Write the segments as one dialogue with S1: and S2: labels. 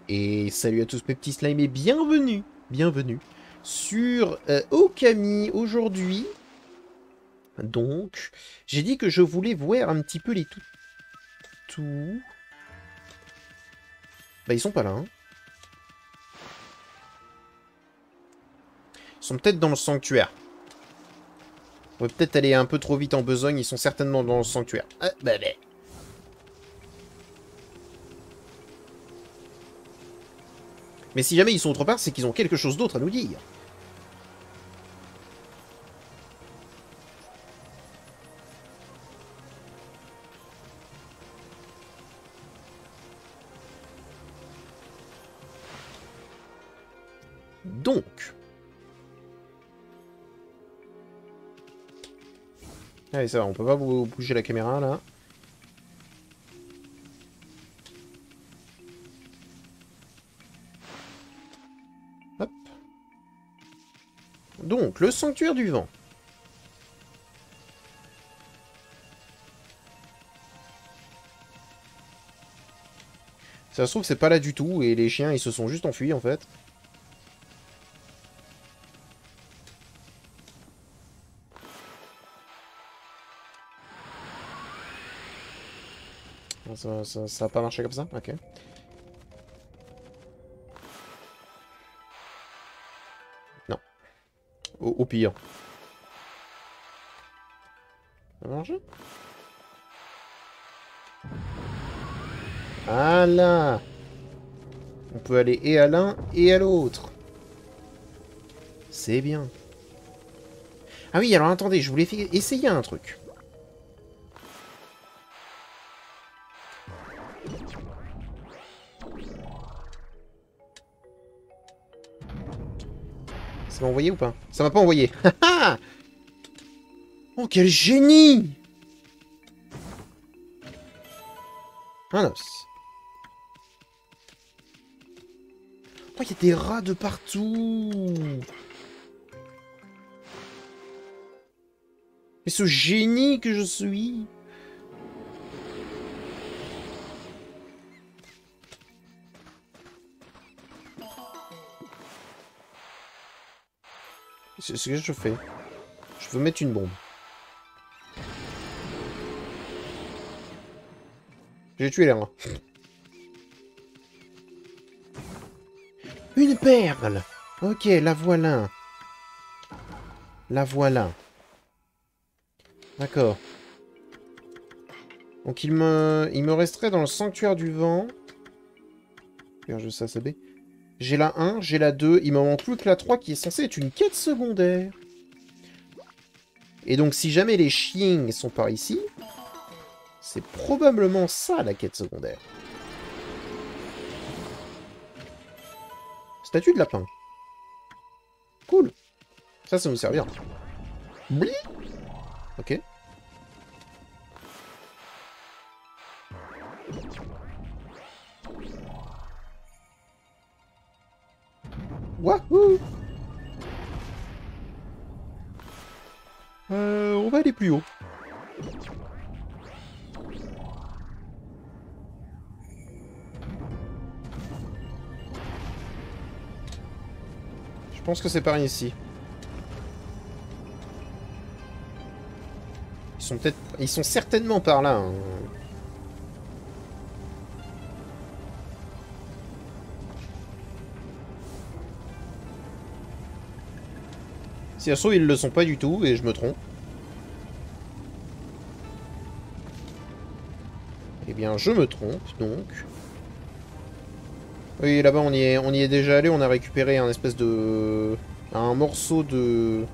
S1: Et salut à tous mes petits slimes et bienvenue sur Okami aujourd'hui. Donc, j'ai dit que je voulais voir un petit peu les tout. Bah ils sont pas là, hein. Ils sont peut-être dans le sanctuaire. On va peut-être aller un peu trop vite en besogne, ils sont certainement dans le sanctuaire. Ah, bah. Mais si jamais ils sont autre part, c'est qu'ils ont quelque chose d'autre à nous dire. Donc... Allez, ça va, on peut pas bouger la caméra, là. Hop. Donc, le sanctuaire du vent. Ça se trouve, c'est pas là du tout, et les chiens, ils se sont juste enfuis, en fait. Ça a pas marché comme ça? Ok. Non. Au pire. Ça a marché? Ah là! On peut aller et à l'un et à l'autre. C'est bien. Ah oui, alors attendez, je voulais essayer un truc. Ça m'a envoyé ou pas? Ça m'a pas envoyé. Oh, quel génie! Un os. Oh, il y a des rats de partout! Mais ce génie que je suis! C'est ce que je fais. Je veux mettre une bombe. J'ai tué les rats. Une perle! Ok, la voilà. La voilà. D'accord. Donc il me resterait dans le sanctuaire du vent. Regarde, je sais, B. J'ai la 1, j'ai la 2, il m'en manque plus que la 3 qui est censée être une quête secondaire. Et donc si jamais les chiens sont par ici, c'est probablement ça la quête secondaire. Statue de lapin. Cool. Ça nous servir. Bli. Ok. Wahoo! On va aller plus haut. Je pense que c'est par ici. Ils sont certainement par là. Hein. Si ça se trouve, ils le sont pas du tout, et je me trompe. Eh bien, je me trompe, donc. Oui, là-bas, on y est déjà allé, on a récupéré un espèce de... Un morceau de...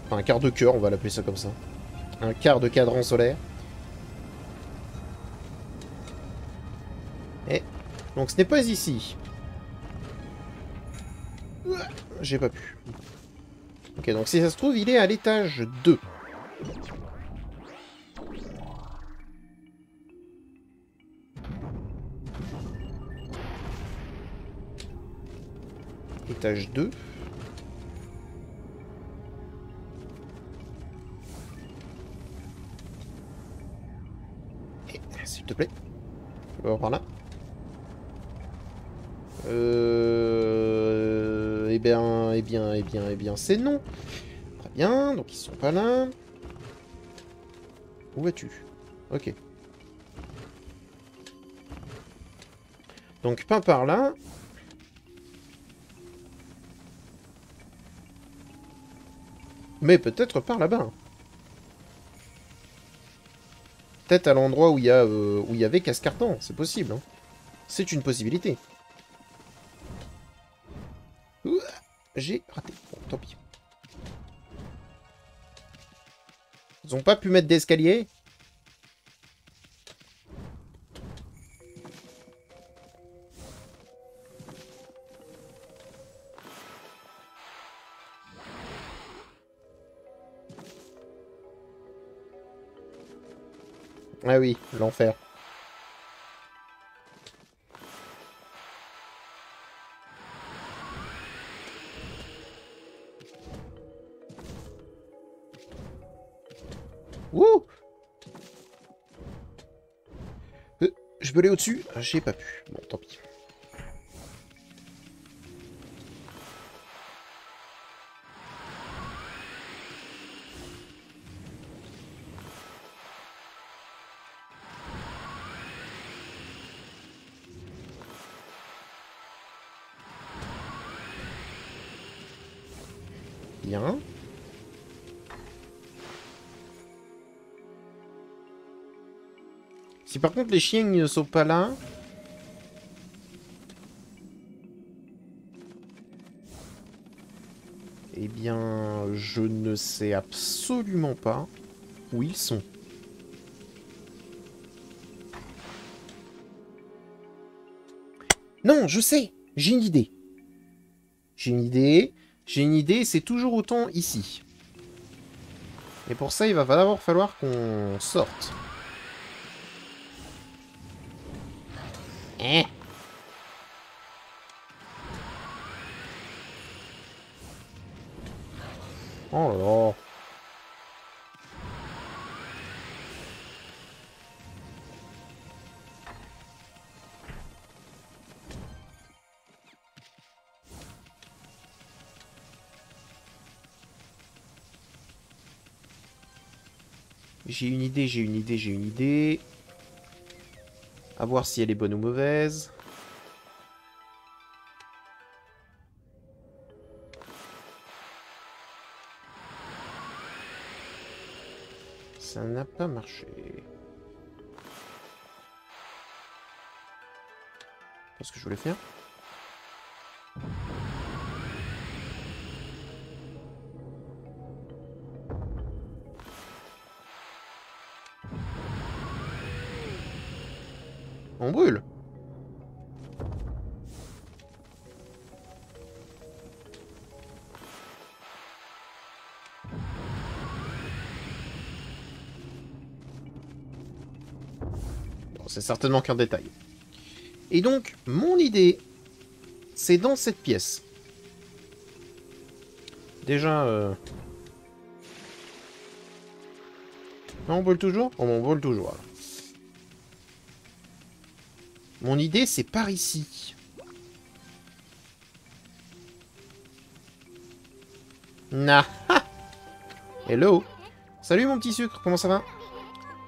S1: Enfin, un quart de cœur, on va l'appeler ça comme ça. Un quart de cadran solaire. Et... Donc, ce n'est pas ici. J'ai pas pu. Ok, donc si ça se trouve, il est à l'étage 2. Étage 2. S'il te plaît. On va voir par là. Eh bien, c'est non. Très bien, donc ils sont pas là. Où vas-tu? Ok. Donc pas par là. Mais peut-être par là-bas. Peut-être à l'endroit où où il y avait Cascardan, c'est possible. Hein. C'est une possibilité. Ouah, j'ai raté. Bon, tant pis. Ils ont pas pu mettre d'escalier? Ah oui, l'enfer. Wouh! Je peux aller au-dessus? Ah, j'ai pas pu. Bon, tant pis. Bien. Si par contre les chiens ne sont pas là... Eh bien, je ne sais absolument pas où ils sont. Non, je sais! J'ai une idée. J'ai une idée. J'ai une idée, c'est toujours autant ici. Et pour ça, il va d'abord falloir qu'on sorte. Eh. Oh là là. J'ai une idée, j'ai une idée, j'ai une idée. À voir si elle est bonne ou mauvaise. Ça n'a pas marché. C'est ce que je voulais faire. On brûle. Bon, c'est certainement qu'un détail. Et donc, mon idée, c'est dans cette pièce. Déjà, non, on brûle toujours? Oh, on brûle toujours, alors. Mon idée, c'est par ici. Nah. Hello. Salut mon petit sucre, comment ça va?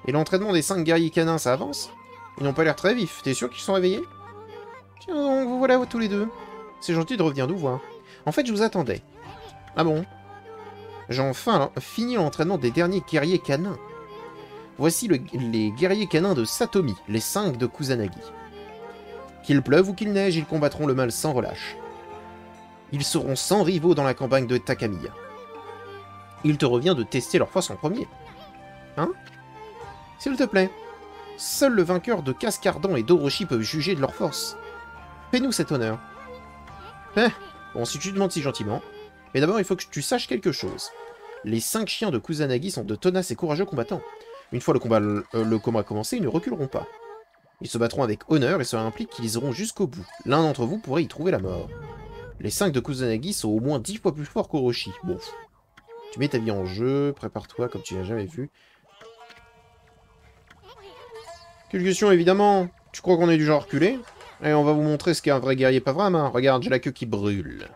S1: Et l'entraînement des 5 guerriers canins, ça avance? Ils n'ont pas l'air très vifs, t'es sûr qu'ils sont réveillés? Tiens donc, vous voilà tous les deux. C'est gentil de revenir nous voir. En fait, je vous attendais. Ah bon? J'ai enfin fini l'entraînement des derniers guerriers canins. Voici les guerriers canins de Satomi, les 5 de Kusanagi. Qu'il pleuve ou qu'il neige, ils combattront le mal sans relâche. Ils seront sans rivaux dans la campagne de Takamiya. Il te revient de tester leur force en premier. Hein? S'il te plaît. Seul le vainqueur de Cascardan et d'Orochi peuvent juger de leur force. Fais-nous cet honneur. Bon, si tu te demandes si gentiment. Mais d'abord, il faut que tu saches quelque chose. Les 5 chiens de Kusanagi sont de tenaces et courageux combattants. Une fois le combat commencé, ils ne reculeront pas. Ils se battront avec honneur et cela implique qu'ils iront jusqu'au bout. L'un d'entre vous pourrait y trouver la mort. Les 5 de Kusanagi sont au moins 10 fois plus forts qu'Orochi. Bon. Tu mets ta vie en jeu, prépare-toi comme tu n'as jamais vu. Quelle question, évidemment. Tu crois qu'on est du genre reculé? Et on va vous montrer ce qu'est un vrai guerrier pas vraiment. Regarde, j'ai la queue qui brûle.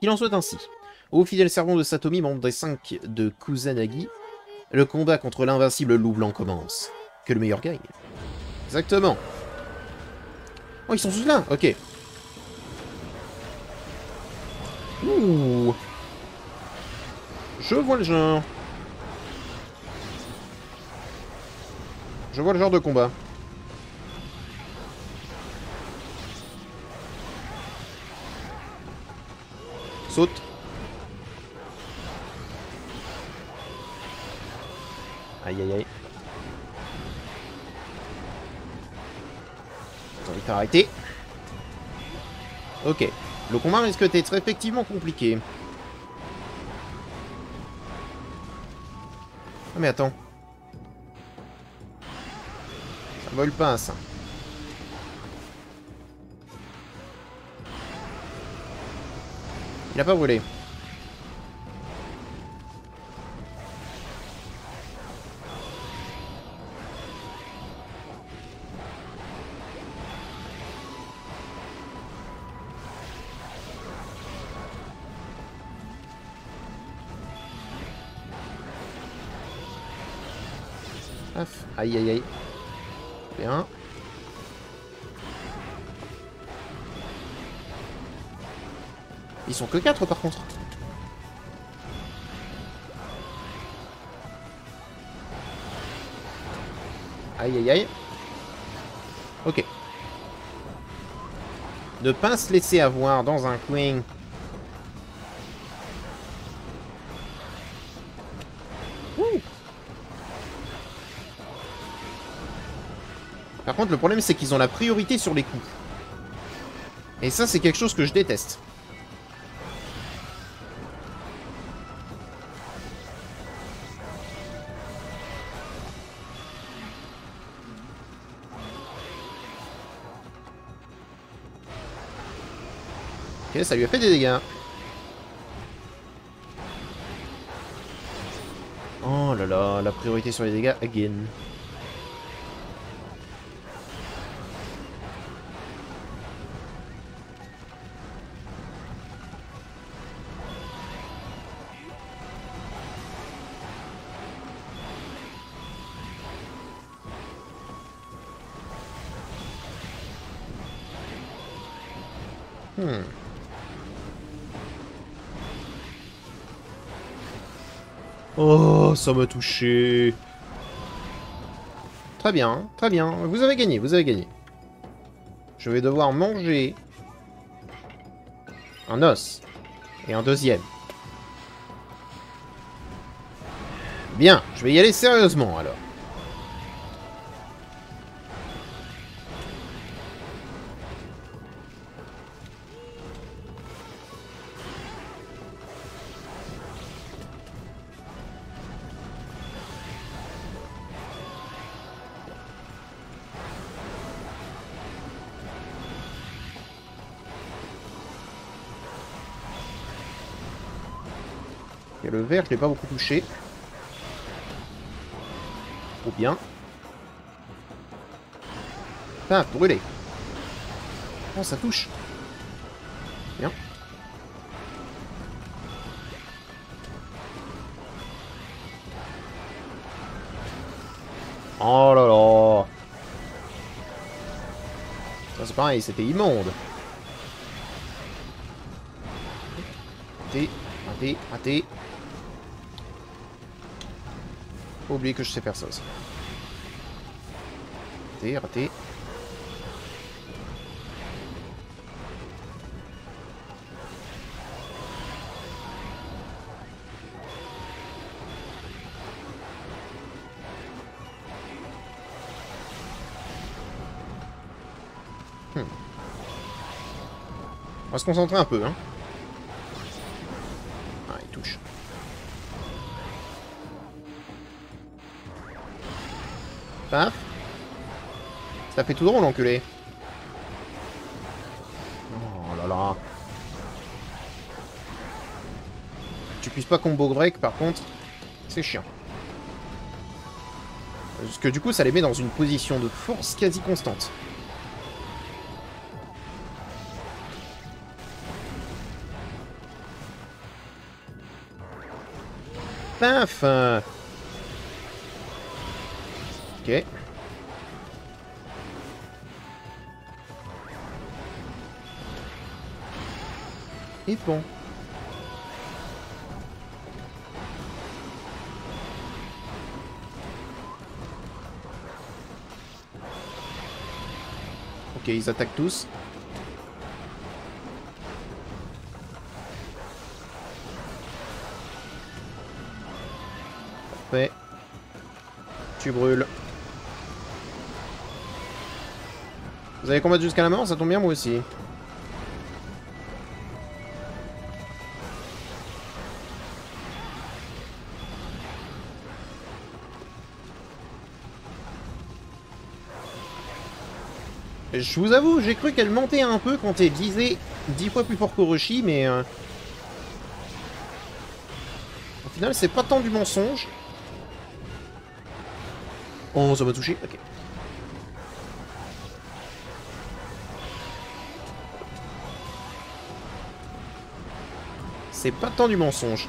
S1: Qu'il en soit ainsi. Ô fidèle servant de Satomi, membre des 5 de Kusanagi, le combat contre l'invincible loup blanc commence. Que le meilleur gagne. Exactement. Oh, ils sont tous là. Ok. Ouh. Je vois le genre. Je vois le genre de combat. Saute. Aïe aïe aïe. J'ai envie de faire arrêter. Ok. Le combat risque d'être effectivement compliqué. Ah mais attends. Ça vole pas ça. Il a pas brûlé. Paf. Aïe aïe aïe. Bien. Ils sont que 4 par contre. Aïe aïe aïe. Ok. Ne pas se laisser avoir dans un coin. Ouh. Par contre, le problème, c'est qu'ils ont la priorité sur les coups. Et ça, c'est quelque chose que je déteste. Ok, ça lui a fait des dégâts. Oh là là, la priorité sur les dégâts, again. Oh, ça m'a touché. Très bien, très bien. Vous avez gagné, vous avez gagné. Je vais devoir manger un os et un deuxième. Bien, je vais y aller sérieusement alors. Et le vert, je l'ai pas beaucoup touché. Ou bien. Ah, brûlé. Oh, ça touche. Bien. Oh là là. Ça c'est pareil, c'était immonde. Raté, raté, raté. Faut oublier que je sais faire ça aussi. Raté, raté. On va se concentrer un peu, hein. Ah, il touche. Paf. Ça fait tout drôle, l'enculé. Oh là là. Tu puisses pas combo break, par contre, c'est chiant. Parce que du coup, ça les met dans une position de force quasi constante. Paf. Ok. Et bon. Ok, ils attaquent tous. Parfait. Tu brûles. Vous allez combattre jusqu'à la mort, ça tombe bien moi aussi. Je vous avoue, j'ai cru qu'elle mentait un peu quand elle disait 10 fois plus fort qu'Orochi, mais... au final, c'est pas tant du mensonge. Oh, ça m'a touché, ok. C'est pas tant du mensonge.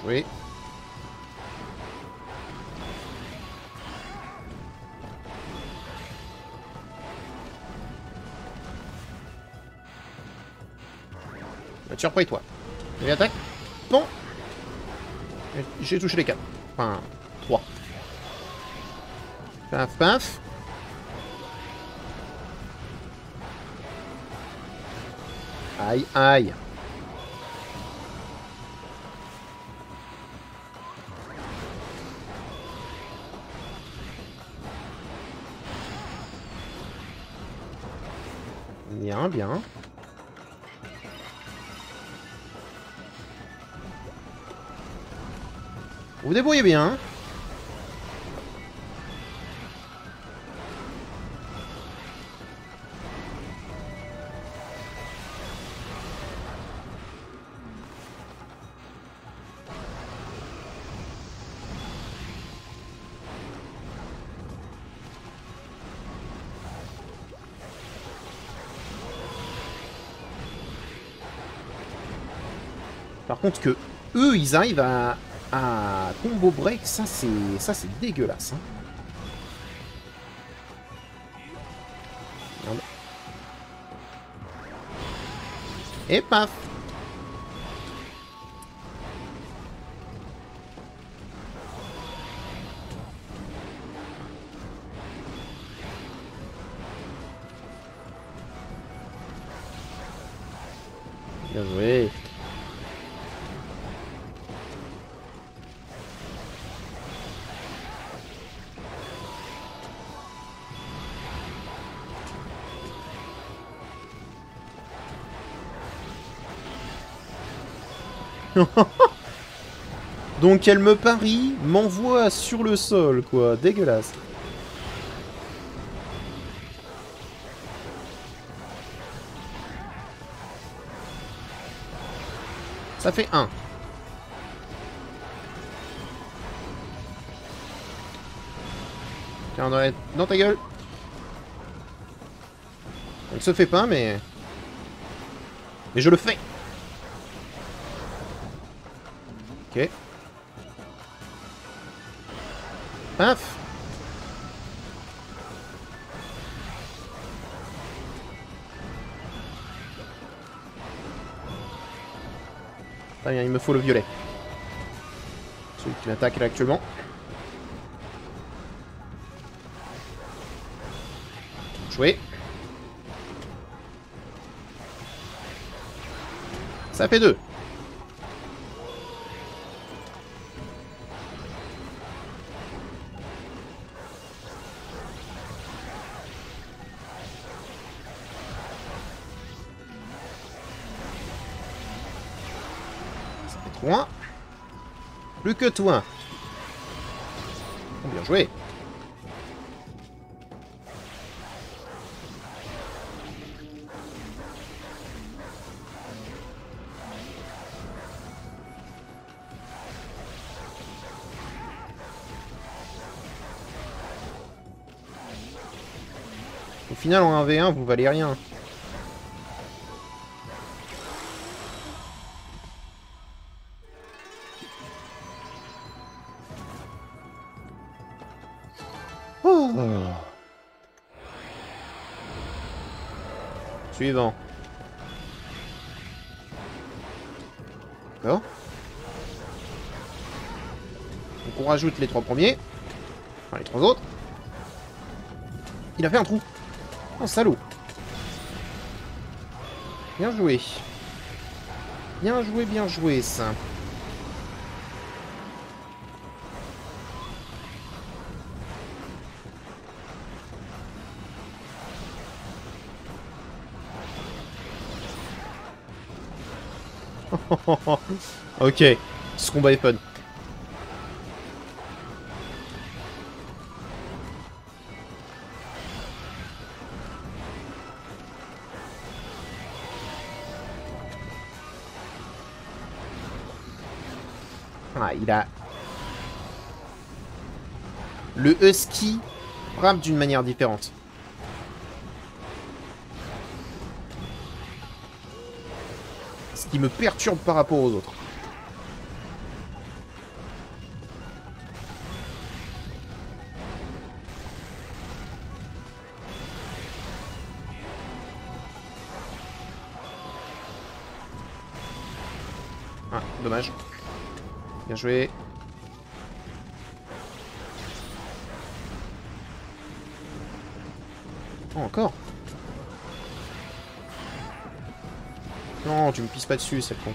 S1: Oui. Tu repris toi. Et attaque. Bon. J'ai touché les 4. Enfin, 3. Paf, paf. Aïe, aïe. Bien, bien. Vous vous débrouillez bien, hein. Par contre que eux, ils arrivent à combo break, ça c'est dégueulasse. Hein. Merde. Et paf. Bien joué. Donc elle me parie, m'envoie sur le sol, quoi. Dégueulasse. Ça fait 1. Tiens, dans ta gueule. Elle se fait pas, mais... Mais je le fais. Ok. Paf. Très bien, il me faut le violet. Celui qui m'attaque là actuellement. Joué. Ça fait 2. Toi. Plus que toi. Oh, bien joué. Au final, en 1v1, vous valez rien. Oh. Suivant. D'accord. Donc on rajoute les 3 premiers. Enfin, les 3 autres. Il a fait un trou. Oh, salaud. Bien joué. Bien joué, ça. Ok. Ce combat est fun. Ah, il a... Le husky frappe d'une manière différente. Ce qui me perturbe par rapport aux autres. Ah, dommage. Bien joué. Oh, encore. Non, tu me pisses pas dessus, c'est con.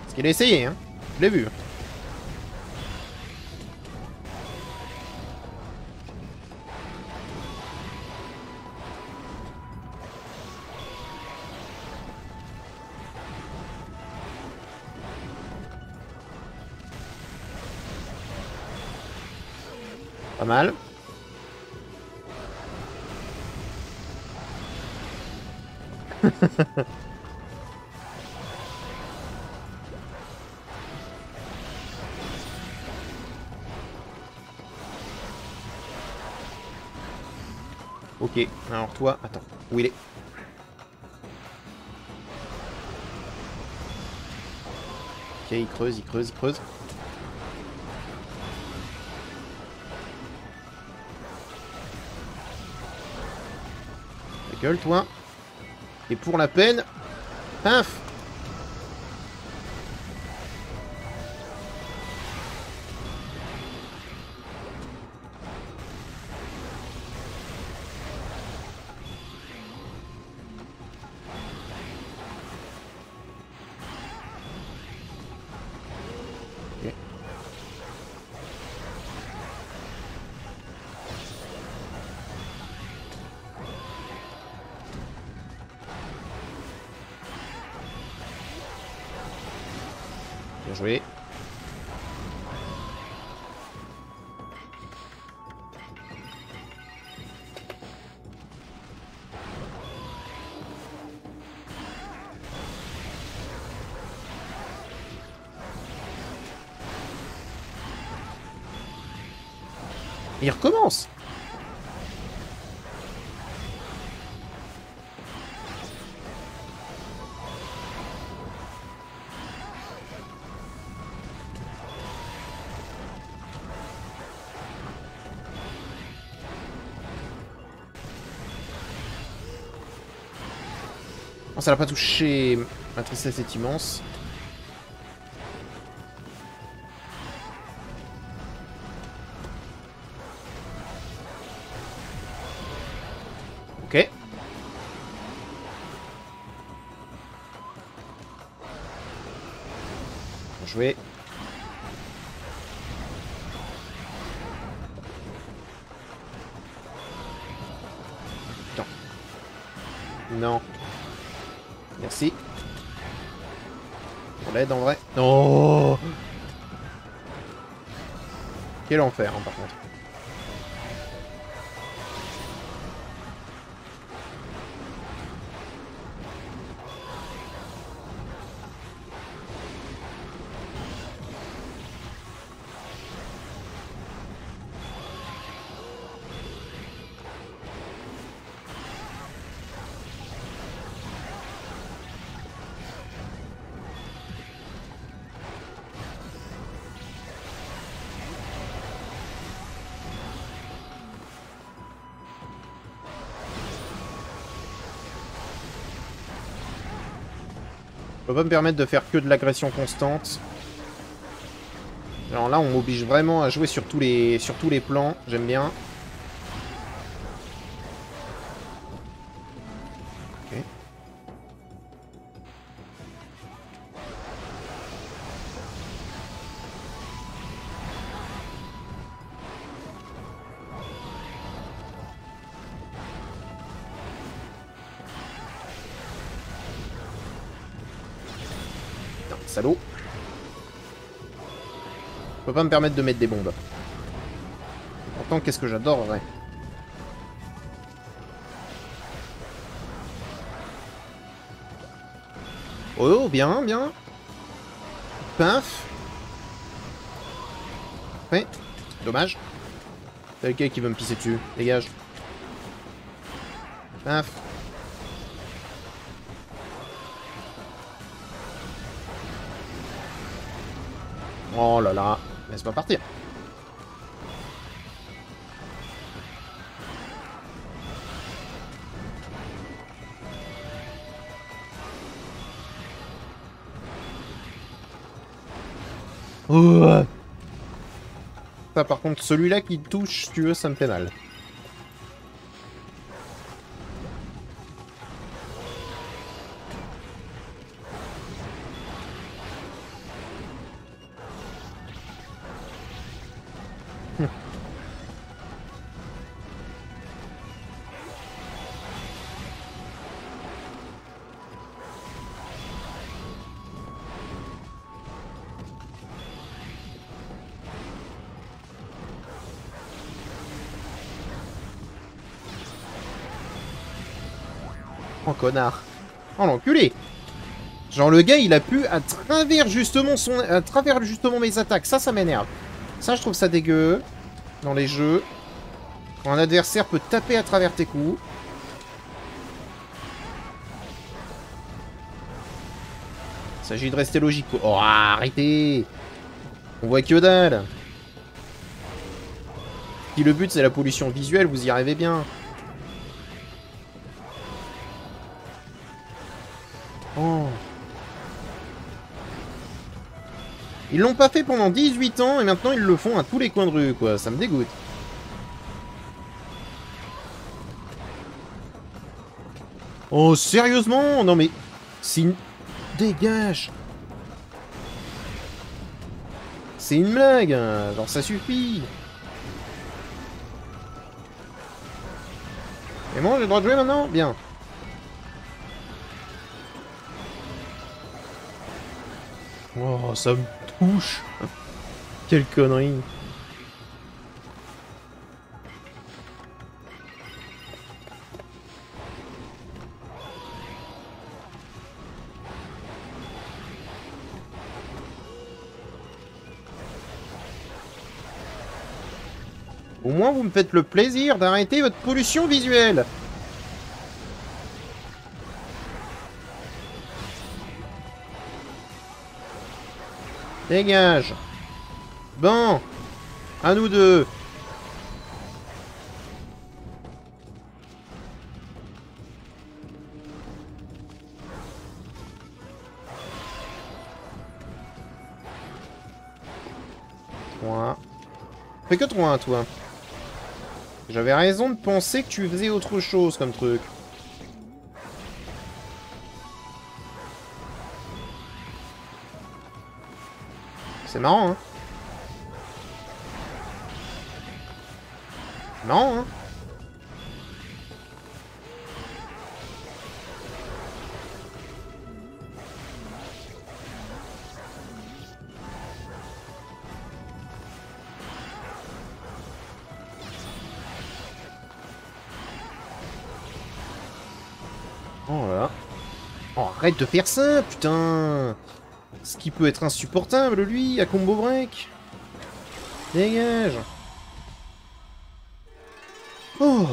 S1: Parce qu'il a essayé, hein. Je l'ai vu. Pas mal. Ok, alors toi, attends, où il est? Ok, il creuse, il creuse, il creuse. Ta gueule, toi. Et pour la peine, paf. Ok. Bien joué. Et il recommence. Oh, ça l'a pas touché. Ma tristesse est immense. Ok. Bien joué. Putain. Non. Merci. l'aide en vrai. Oh, quel enfer, hein, par contre. Je peux pas me permettre de faire que de l'agression constante. Alors là, on m'oblige vraiment à jouer sur tous les plans. J'aime bien. Ok. Putain, salaud. Je peux pas me permettre de mettre des bombes. Pourtant, qu'est-ce que j'adorerais. Oh, bien, bien. Paf. Ouais. Dommage. T'as lequel qui veut me pisser dessus. Dégage. Paf. Oh là là. Laisse-moi partir. Oh. Ça, par contre, celui-là qui touche, si tu veux, ça me fait mal. Oh, connard. Oh, l'enculé. Genre, le gars, il a pu, à travers justement mes attaques. Ça m'énerve. Ça, je trouve ça dégueu. Dans les jeux. Quand un adversaire peut taper à travers tes coups. Il s'agit de rester logique. Oh, arrêtez. On voit que dalle. Si le but, c'est la pollution visuelle, vous y arrivez bien. Oh. Ils l'ont pas fait pendant 18 ans et maintenant ils le font à tous les coins de rue, quoi. Ça me dégoûte. Oh, sérieusement? Non mais... C'est une... Dégage. C'est une blague, hein. Genre ça suffit. Et bon, j'ai le droit de jouer maintenant? Bien. Oh, ça me touche. Quelle connerie. Au moins, vous me faites le plaisir d'arrêter votre pollution visuelle. Dégage. Bon. À nous deux. Trois. Fais que 3, toi. J'avais raison de penser que tu faisais autre chose comme truc. C'est marrant, hein. Marrant, hein. Oh là là. Oh, arrête de faire ça, putain. Ce qui peut être insupportable, lui, à combo break. Dégage. Oh.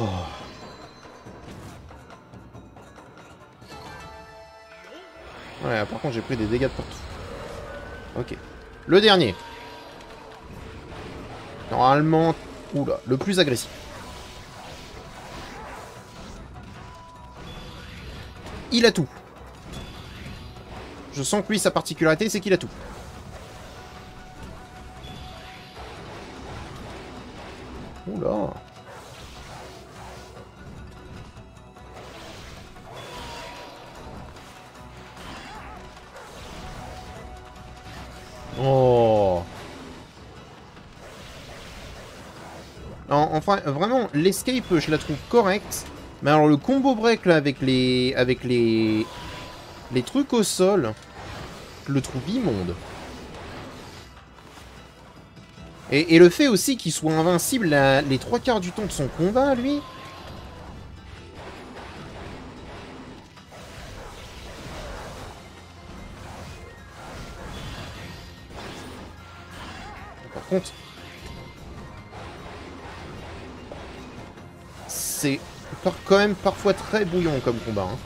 S1: Ouais, par contre, j'ai pris des dégâts de partout. Ok. Le dernier. Normalement... Oula, le plus agressif. Il a tout. Je sens que lui, sa particularité, c'est qu'il a tout. Oula. Oh. Enfin, vraiment, l'escape, je la trouve correcte. Mais alors, le combo break, là, avec les trucs au sol, je le trouve immonde. Et le fait aussi qu'il soit invincible les 3/4 du temps de son combat, lui. Par contre, c'est quand même parfois très bouillon comme combat. Hein.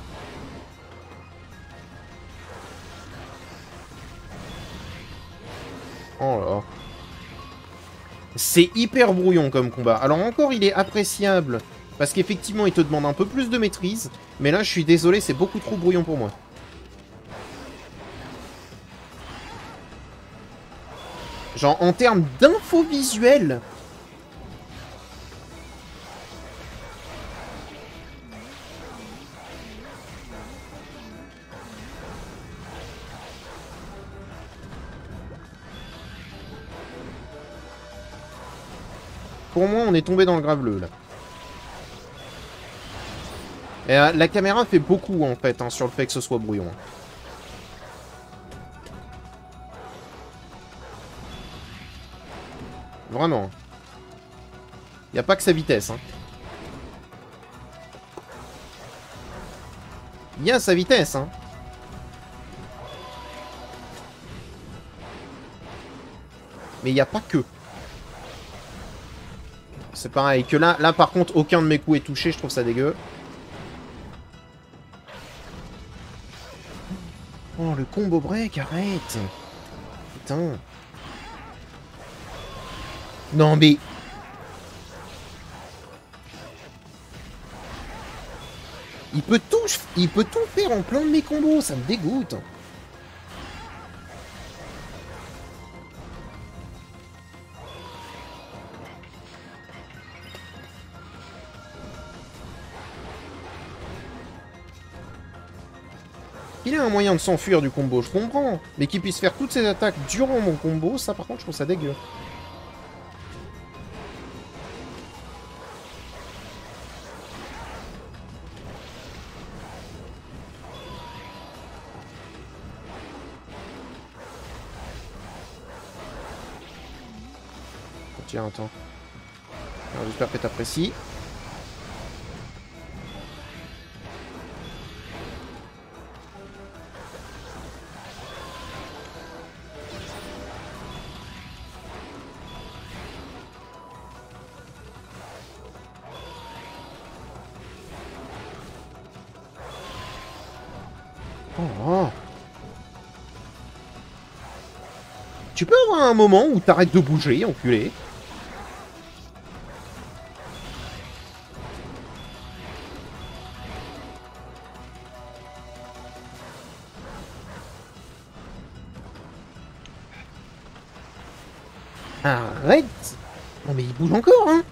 S1: Oh là. C'est hyper brouillon comme combat. Alors encore, il est appréciable. Parce qu'effectivement, il te demande un peu plus de maîtrise. Mais là, je suis désolé, c'est beaucoup trop brouillon pour moi. Genre, en termes d'info visuelle... Pour moi, on est tombé dans le graveleux, là. Et, la caméra fait beaucoup, en fait, hein, sur le fait que ce soit brouillon. Vraiment. Y a pas que sa vitesse, hein. Y a sa vitesse, hein. Mais y a pas que. C'est pareil que là, par contre, aucun de mes coups est touché, je trouve ça dégueu. Oh, le combo break, arrête. Putain. Non, mais... Il peut tout faire en plein de mes combos, ça me dégoûte. Il a un moyen de s'enfuir du combo, je comprends. Mais qu'il puisse faire toutes ses attaques durant mon combo, ça par contre, je trouve ça dégueu. Tiens, attends. J'espère que t'apprécies. Oh. Tu peux avoir un moment où t'arrêtes de bouger, enculé. Arrête. Non mais il bouge encore, hein.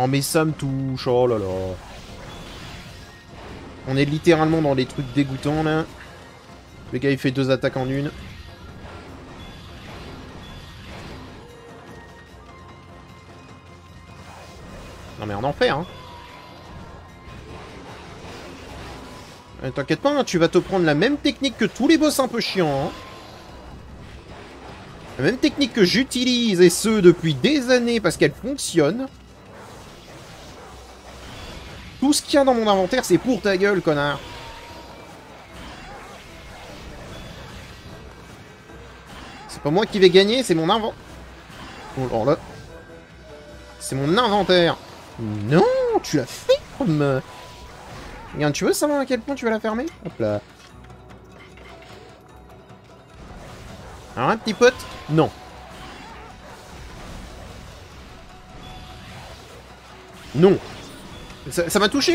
S1: Oh mais ça me touche, oh là là. On est littéralement dans les trucs dégoûtants là. Le gars il fait 2 attaques en une. Non mais en enfer, hein. T'inquiète pas, hein, tu vas te prendre la même technique que tous les boss un peu chiants. Hein. La même technique que j'utilise, et ce, depuis des années, parce qu'elle fonctionne. Tout ce qu'il y a dans mon inventaire, c'est pour ta gueule, connard. C'est pas moi qui vais gagner, c'est mon inventaire. Oh là. C'est mon inventaire. Non, tu l'as fait comme... Regarde, tu veux savoir à quel point tu vas la fermer? Hop là. Alors, un petit pote? Non. Non. Ça m'a touché.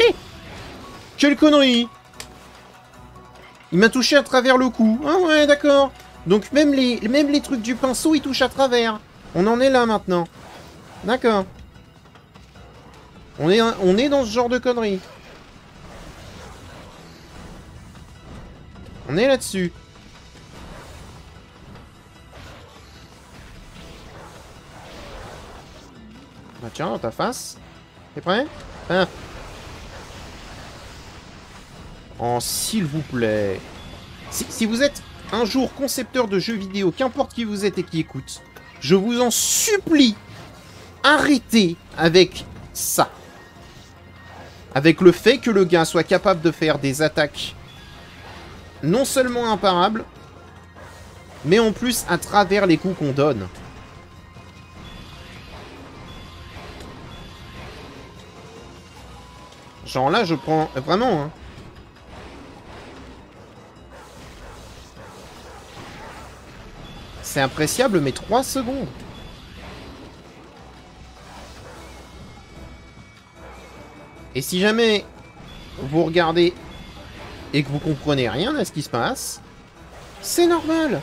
S1: Quelle connerie. Il m'a touché à travers le cou. Ah ouais, d'accord. Donc même les trucs du pinceau, ils touchent à travers. On en est là maintenant. D'accord. On est dans ce genre de conneries. On est là-dessus. Bah tiens, dans ta face. T'es prêt? Hein? Oh, s'il vous plaît. Si vous êtes un jour concepteur de jeux vidéo, qu'importe qui vous êtes et qui écoute, je vous en supplie, arrêtez avec ça. Avec le fait que le gars soit capable de faire des attaques non seulement imparables, mais en plus à travers les coups qu'on donne. Genre là, je prends... Vraiment, hein. C'est appréciable, mais 3 secondes. Et si jamais vous regardez et que vous comprenez rien à ce qui se passe, c'est normal.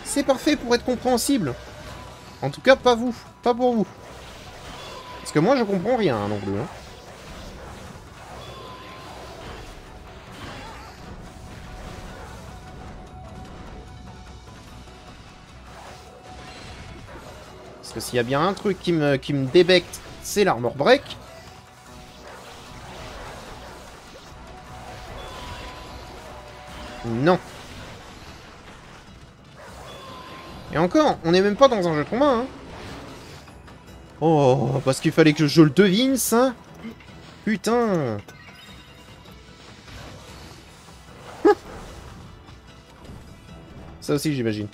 S1: C'est parfait pour être compréhensible. En tout cas, pas vous. Pas pour vous. Parce que moi, je comprends rien hein, non plus. Hein. Parce que s'il y a bien un truc qui me débecte, c'est l'armor break. Non. Et encore, on n'est même pas dans un jeu de combat, hein. Oh, parce qu'il fallait que je le devine, ça. Putain. Ça aussi, j'imagine.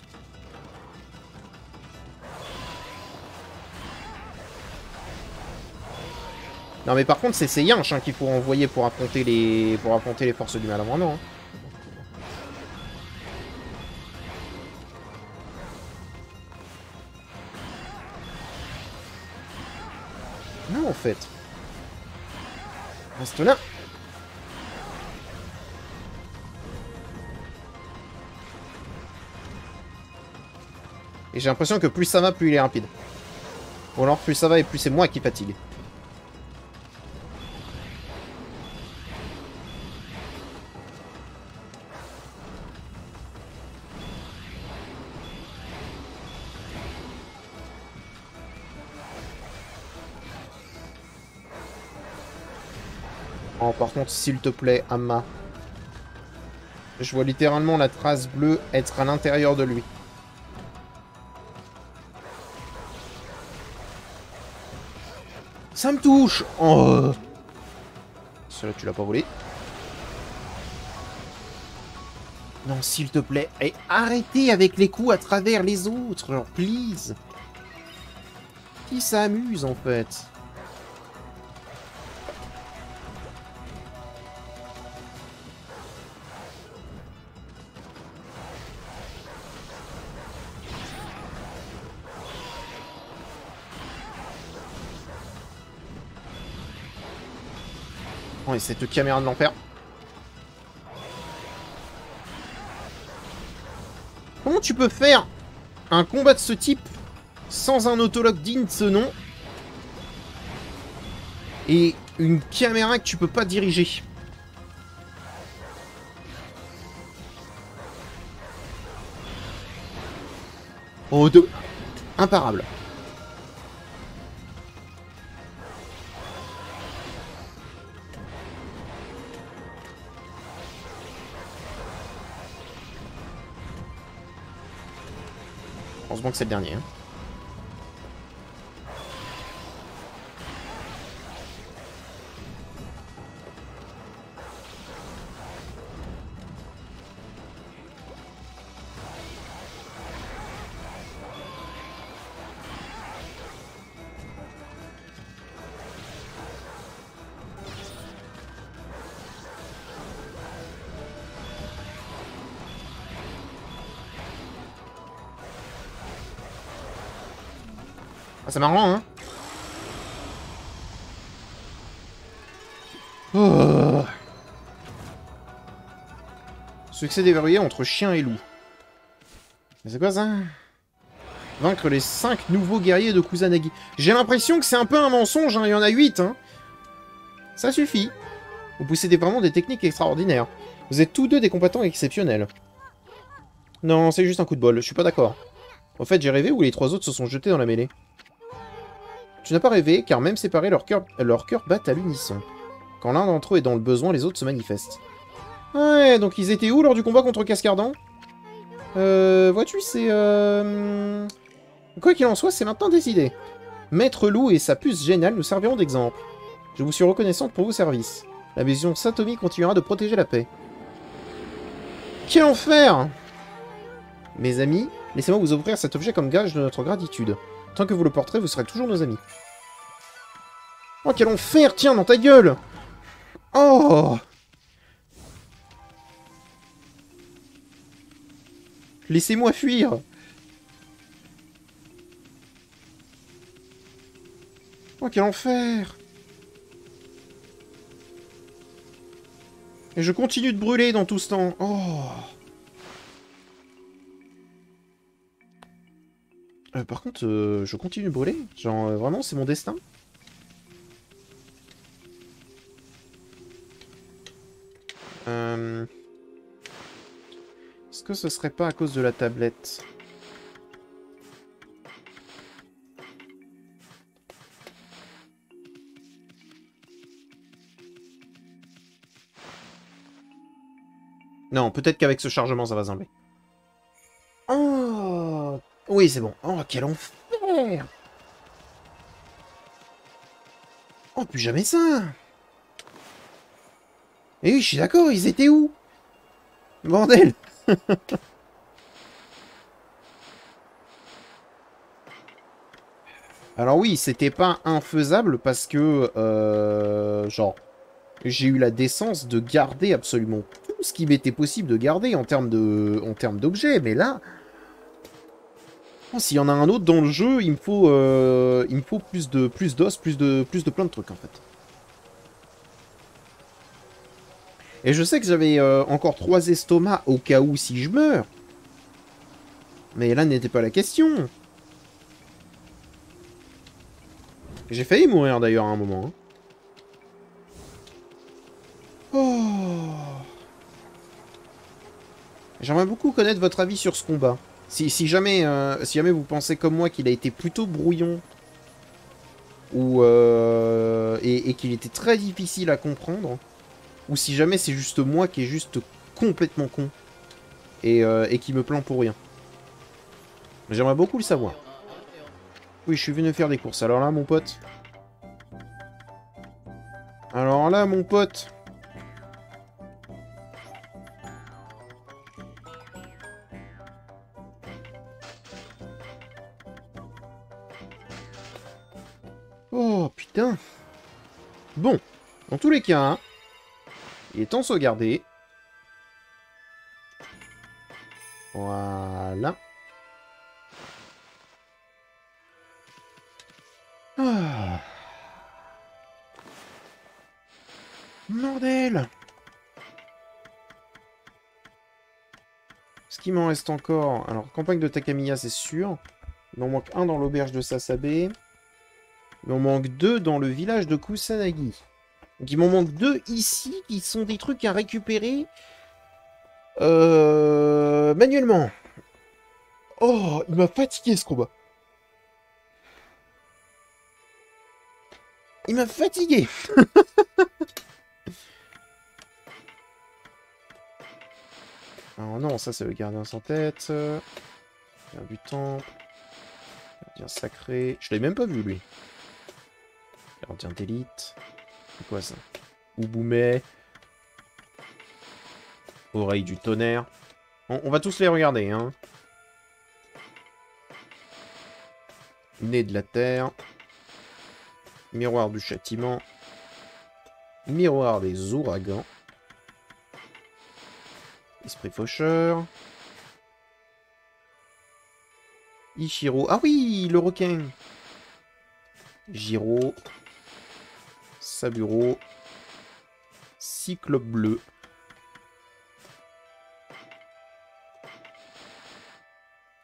S1: Non, mais par contre, c'est Yinch hein, qu'il faut envoyer pour affronter les forces du mal, vraiment. Hein. Non, en fait. Reste là. Et j'ai l'impression que plus ça va, plus il est rapide. Ou alors plus ça va et plus c'est moi qui fatigue. Oh, par contre, s'il te plaît, Amma. Je vois littéralement la trace bleue être à l'intérieur de lui. Ça me touche. Oh. Celui-là, tu l'as pas volé. Non, s'il te plaît. Et arrêtez avec les coups à travers les autres. Genre, please. Qui s'amuse, en fait? Oh, et cette caméra de l'enfer. Comment tu peux faire un combat de ce type sans un autologue digne de ce nom et une caméra que tu peux pas diriger? Oh, imparable. Heureusement que c'est le dernier. Hein. Ah, c'est marrant, hein. Oh. Succès déverrouillé entre chien et loup. Mais c'est quoi ça? Vaincre les 5 nouveaux guerriers de Kusanagi. J'ai l'impression que c'est un peu un mensonge, hein. Il y en a 8, hein. Ça suffit. Vous possédez vraiment des techniques extraordinaires. Vous êtes tous deux des combattants exceptionnels. Non, c'est juste un coup de bol, je suis pas d'accord. En fait, j'ai rêvé où les 3 autres se sont jetés dans la mêlée. Tu n'as pas rêvé, car même séparés, leurs cœurs battent à l'unisson. Quand l'un d'entre eux est dans le besoin, les autres se manifestent. Ouais, donc ils étaient où lors du combat contre Cascardan? Vois-tu, c'est... Quoi qu'il en soit, c'est maintenant décidé. Maître Loup et sa puce géniale nous serviront d'exemple. Je vous suis reconnaissante pour vos services. La maison Satomi continuera de protéger la paix. Quel enfer! Mes amis, laissez-moi vous offrir cet objet comme gage de notre gratitude. Tant que vous le porterez, vous serez toujours nos amis. Oh, quel enfer! Tiens, dans ta gueule! Oh! Laissez-moi fuir! Oh, quel enfer! Et je continue de brûler dans tout ce temps. Oh! Par contre, je continue de brûler? Genre, vraiment, c'est mon destin? Est-ce que ce serait pas à cause de la tablette? Non, peut-être qu'avec ce chargement, ça va s'enlever. Oh! Oui, c'est bon. Oh, quel enfer! Oh, plus jamais ça! Et oui, je suis d'accord, ils étaient où? Bordel! Alors oui, c'était pas infaisable parce que, genre, j'ai eu la décence de garder absolument tout ce qui m'était possible de garder en termes d'objets, mais là, oh, s'il y en a un autre dans le jeu, il me faut plus d'os, plus de plein de trucs en fait. Et je sais que j'avais encore 3 estomacs au cas où si je meurs. Mais là n'était pas la question. J'ai failli mourir d'ailleurs à un moment. Hein. Oh. J'aimerais beaucoup connaître votre avis sur ce combat. Si jamais vous pensez comme moi qu'il a été plutôt brouillon ou et qu'il était très difficile à comprendre, ou si jamais c'est juste moi qui est juste complètement con et qui me plaint pour rien. J'aimerais beaucoup le savoir. Oui, je suis venu faire des courses. Alors là, mon pote. Alors là, mon pote. Oh, putain. Bon. Dans tous les cas, hein, il est temps de sauvegarder. Voilà. Ah. Bordel. Ce qui m'en reste encore... Alors, campagne de Takamiya, c'est sûr. Il m'en manque un dans l'auberge de Sasabe. Il m'en manque 2 dans le village de Kusanagi. Donc il m'en manque 2 ici, qui sont des trucs à récupérer manuellement. Oh, il m'a fatigué ce combat. Il m'a fatigué. Alors non, ça c'est le gardien sans tête. Faire du temple. Bien sacré. Je l'ai même pas vu, lui. Gardien d'élite. C'est quoi ça? Ouboumet. Oreille du tonnerre. On va tous les regarder, hein. Nez de la terre. Miroir du châtiment. Miroir des ouragans. Esprit faucheur. Ichiro. Ah oui, le requin. Giro. Saburo. Cyclope bleu.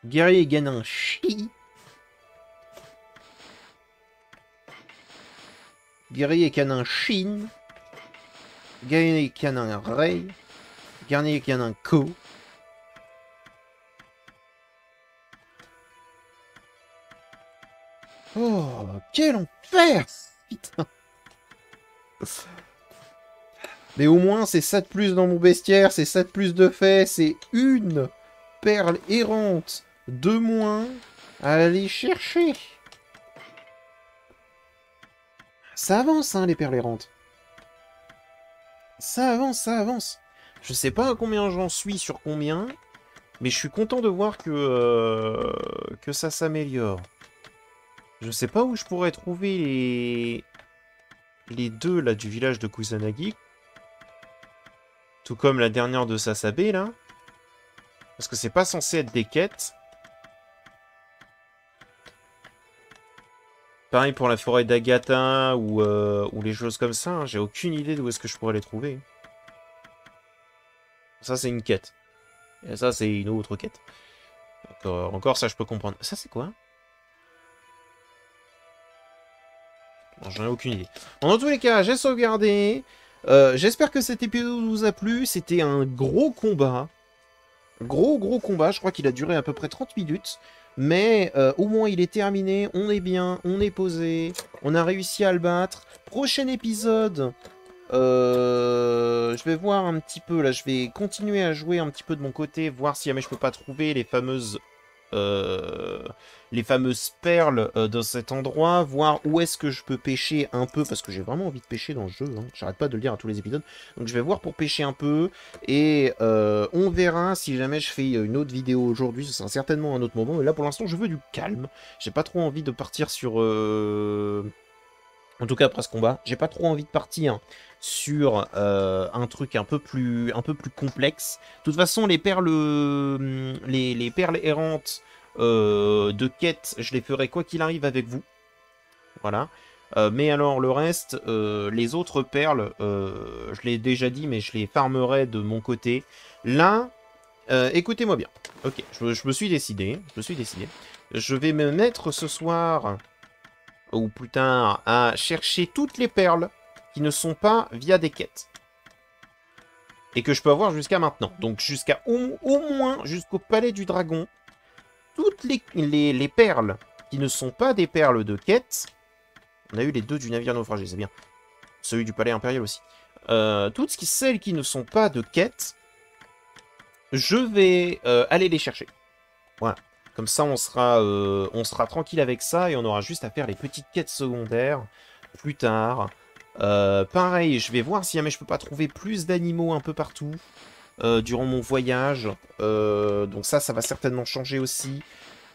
S1: Guerrier Ganin Chi. Guerrier Canin Shin. Guerrier Canin Rei. Guerrier Canin Ko. Oh, quel enfer! Putain. Mais au moins, c'est ça de plus dans mon bestiaire, c'est ça de plus de fait, c'est une perle errante de moins à aller chercher. Ça avance, hein, les perles errantes. Ça avance, ça avance. Je sais pas à combien j'en suis sur combien, mais je suis content de voir que ça s'améliore. Je sais pas où je pourrais trouver les deux là du village de Kusanagi. Tout comme la dernière de Sasabe là. Parce que c'est pas censé être des quêtes. Pareil pour la forêt d'Agatha ou les choses comme ça. Hein. J'ai aucune idée d'où est-ce que je pourrais les trouver. Ça c'est une quête. Et ça c'est une autre quête. Encore ça je peux comprendre. Ça c'est quoi? J'en ai aucune idée. Bon, dans tous les cas, j'ai sauvegardé. J'espère que cet épisode vous a plu. C'était un gros combat. Gros combat. Je crois qu'il a duré à peu près 30 minutes. Mais au moins il est terminé. On est bien. On est posé. On a réussi à le battre. Prochain épisode. Je vais voir un petit peu. Là, je vais continuer à jouer un petit peu de mon côté. Voir si jamais je peux pas trouver les fameuses perles dans cet endroit, voir où est-ce que je peux pêcher un peu, parce que j'ai vraiment envie de pêcher dans le jeu, hein. J'arrête pas de le dire à tous les épisodes, donc je vais voir pour pêcher un peu, et on verra si jamais je fais une autre vidéo aujourd'hui, ce sera certainement un autre moment, mais là pour l'instant je veux du calme, j'ai pas trop envie de partir sur... En tout cas après ce combat, j'ai pas trop envie de partir sur un truc un peu plus complexe. De toute façon, les perles errantes de quête, je les ferai quoi qu'il arrive avec vous. Voilà. Mais alors le reste, les autres perles, je l'ai déjà dit, mais je les farmerai de mon côté. Là, écoutez-moi bien. Ok, je me suis décidé. Je vais me mettre ce soir, ou plus tard, à chercher toutes les perles qui ne sont pas via des quêtes. Et que je peux avoir jusqu'à maintenant. Donc jusqu'à au moins jusqu'au palais du dragon. Toutes les perles qui ne sont pas des perles de quête. On a eu les deux du navire naufragé, c'est bien. Celui du palais impérial aussi. Toutes celles qui ne sont pas de quête, je vais aller les chercher. Voilà. Comme ça, on sera tranquille avec ça et on aura juste à faire les petites quêtes secondaires plus tard. Pareil, je vais voir si jamais je peux pas trouver plus d'animaux un peu partout durant mon voyage. Donc ça va certainement changer aussi.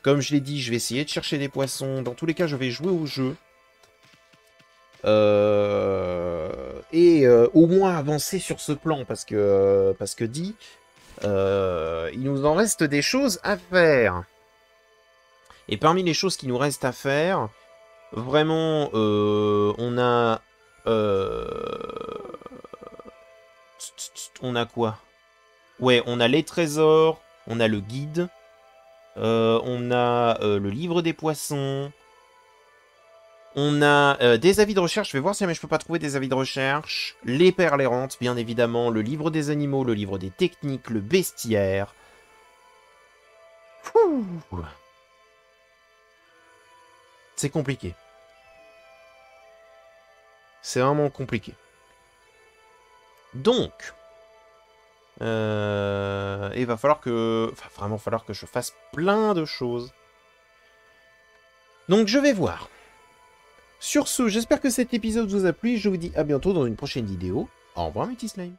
S1: Comme je l'ai dit, je vais essayer de chercher des poissons. Dans tous les cas, je vais jouer au jeu. Et au moins avancer sur ce plan parce que dit, il nous en reste des choses à faire. Et parmi les choses qui nous restent à faire, vraiment, on a... on a quoi? Ouais, on a les trésors, on a le guide, on a le livre des poissons, on a des avis de recherche. Je vais voir si jamais je peux pas trouver des avis de recherche. Les perles errantes, bien évidemment, le livre des animaux, le livre des techniques, le bestiaire. Ouh. C'est compliqué. C'est vraiment compliqué. Donc, il va falloir que... Enfin, vraiment falloir que je fasse plein de choses. Donc je vais voir. Sur ce, j'espère que cet épisode vous a plu. Je vous dis à bientôt dans une prochaine vidéo. Au revoir mes petits slimes.